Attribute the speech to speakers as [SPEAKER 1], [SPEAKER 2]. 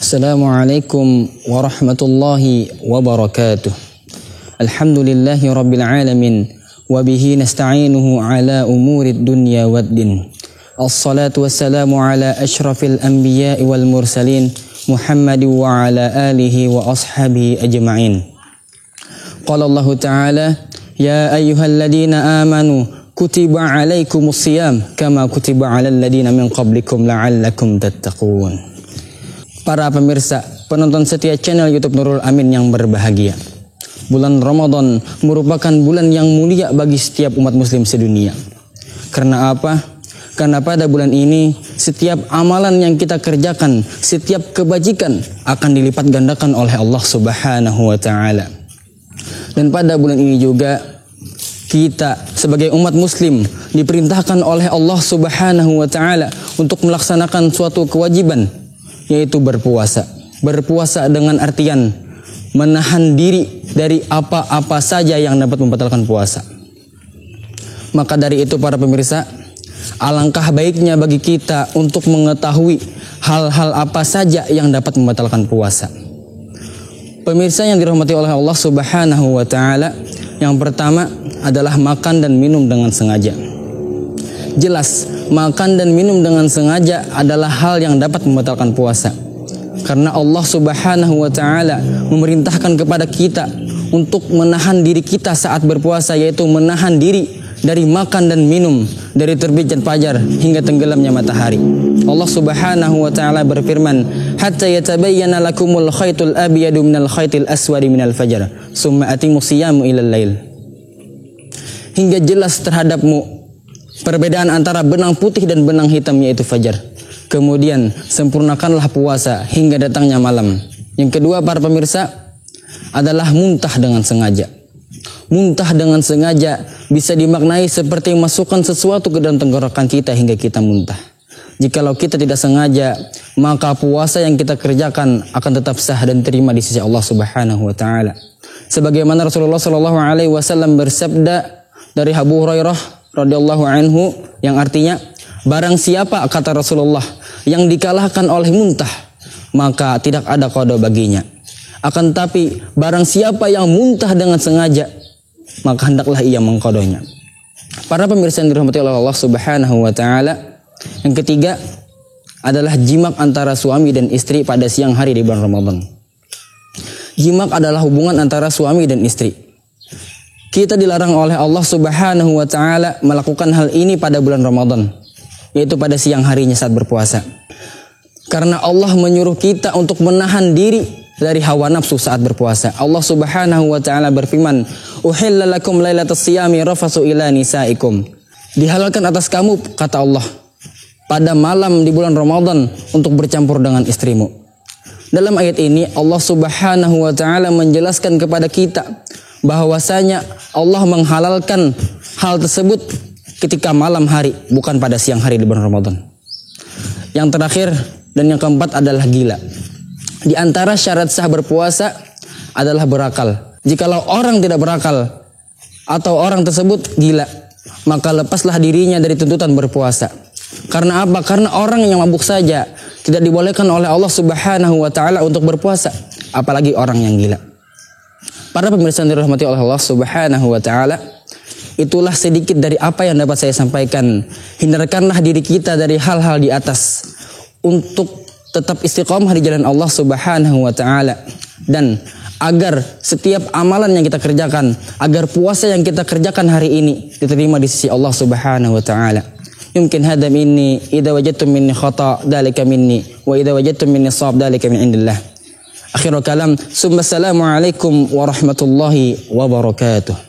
[SPEAKER 1] Assalamualaikum warahmatullahi wabarakatuh. Alhamdulillahi rabbil alamin. Wabihi nasta'inuhu ala umurid dunya waddin. Assalatu wassalamu ala ashrafil anbiya'i wal mursalin. Muhammadin wa ala alihi wa ashabihi ajma'in. Qala Allah ta'ala, ya ayyuhalladina amanu kutiba alaikumus siyam kama kutiba alal ladina min qablikum la'allakum tattaqun. Para pemirsa, penonton setia channel YouTube Nurul Amin yang berbahagia. Bulan Ramadan merupakan bulan yang mulia bagi setiap umat muslim sedunia. Karena apa? Karena pada bulan ini setiap amalan yang kita kerjakan, setiap kebajikan akan dilipat gandakan oleh Allah Subhanahu wa taala. Dan pada bulan ini juga kita sebagai umat muslim diperintahkan oleh Allah Subhanahu wa taala untuk melaksanakan suatu kewajiban, yaitu berpuasa. Berpuasa dengan artian menahan diri dari apa-apa saja yang dapat membatalkan puasa. Maka dari itu para pemirsa, alangkah baiknya bagi kita untuk mengetahui hal-hal apa saja yang dapat membatalkan puasa. Pemirsa yang dirahmati oleh Allah Subhanahu wa taala, yang pertama adalah makan dan minum dengan sengaja. Jelas, makan dan minum dengan sengaja adalah hal yang dapat membatalkan puasa. Karena Allah Subhanahu wa taala memerintahkan kepada kita untuk menahan diri kita saat berpuasa, yaitu menahan diri dari makan dan minum dari terbitnya fajar hingga tenggelamnya matahari. Allah Subhanahu wa taala berfirman, "Hatta yatabayyana lakumul khaytul abyadu minal khaytil aswadi minal fajar, summa atimus siyamu ilal lail." Hingga jelas terhadapmu perbedaan antara benang putih dan benang hitam, yaitu fajar. Kemudian sempurnakanlah puasa hingga datangnya malam. Yang kedua para pemirsa adalah muntah dengan sengaja. Muntah dengan sengaja bisa dimaknai seperti masukkan sesuatu ke dalam tenggorokan kita hingga kita muntah. Jikalau kita tidak sengaja, maka puasa yang kita kerjakan akan tetap sah dan terima di sisi Allah Subhanahu wa taala. Sebagaimana Rasulullah sallallahu alaihi wasallam bersabda dari Abu Hurairah radhiyallahu anhu, yang artinya, barang siapa, kata Rasulullah, yang dikalahkan oleh muntah, maka tidak ada qada baginya. Akan tapi barang siapa yang muntah dengan sengaja, maka hendaklah ia mengqadanya. Para pemirsa yang dirahmati oleh Allah Subhanahu wa taala, yang ketiga adalah jimak antara suami dan istri pada siang hari di bulan Ramadan. Jimak adalah hubungan antara suami dan istri. Kita dilarang oleh Allah Subhanahu wa taala melakukan hal ini pada bulan Ramadan, yaitu pada siang harinya saat berpuasa. Karena Allah menyuruh kita untuk menahan diri dari hawa nafsu saat berpuasa. Allah Subhanahu wa taala berfirman, "Uhilla lakum lailatas siyami rafasu ila nisaikum." Dihalalkan atas kamu, kata Allah, pada malam di bulan Ramadan untuk bercampur dengan istrimu. Dalam ayat ini Allah Subhanahu wa taala menjelaskan kepada kita bahwasanya Allah menghalalkan hal tersebut ketika malam hari, bukan pada siang hari di bulan Ramadan. Yang terakhir dan yang keempat adalah gila. Di antara syarat sah berpuasa adalah berakal. Jikalau orang tidak berakal atau orang tersebut gila, maka lepaslah dirinya dari tuntutan berpuasa. Karena apa? Karena orang yang mabuk saja tidak dibolehkan oleh Allah Subhanahu wa taala untuk berpuasa, apalagi orang yang gila. Para pemirsa yang dirahmati oleh Allah Subhanahu wa taala, itulah sedikit dari apa yang dapat saya sampaikan. Hindarkanlah diri kita dari hal-hal di atas untuk tetap istiqomah di jalan Allah Subhanahu wa taala, dan agar setiap amalan yang kita kerjakan, agar puasa yang kita kerjakan hari ini diterima di sisi Allah Subhanahu wa taala. Yumkin hadza minni idza wajadtum minni khata dzalika minni wa idza wajadtum minni shawab dzalika min indillah. Akhirul kalam, assalamualaikum warahmatullahi wabarakatuh.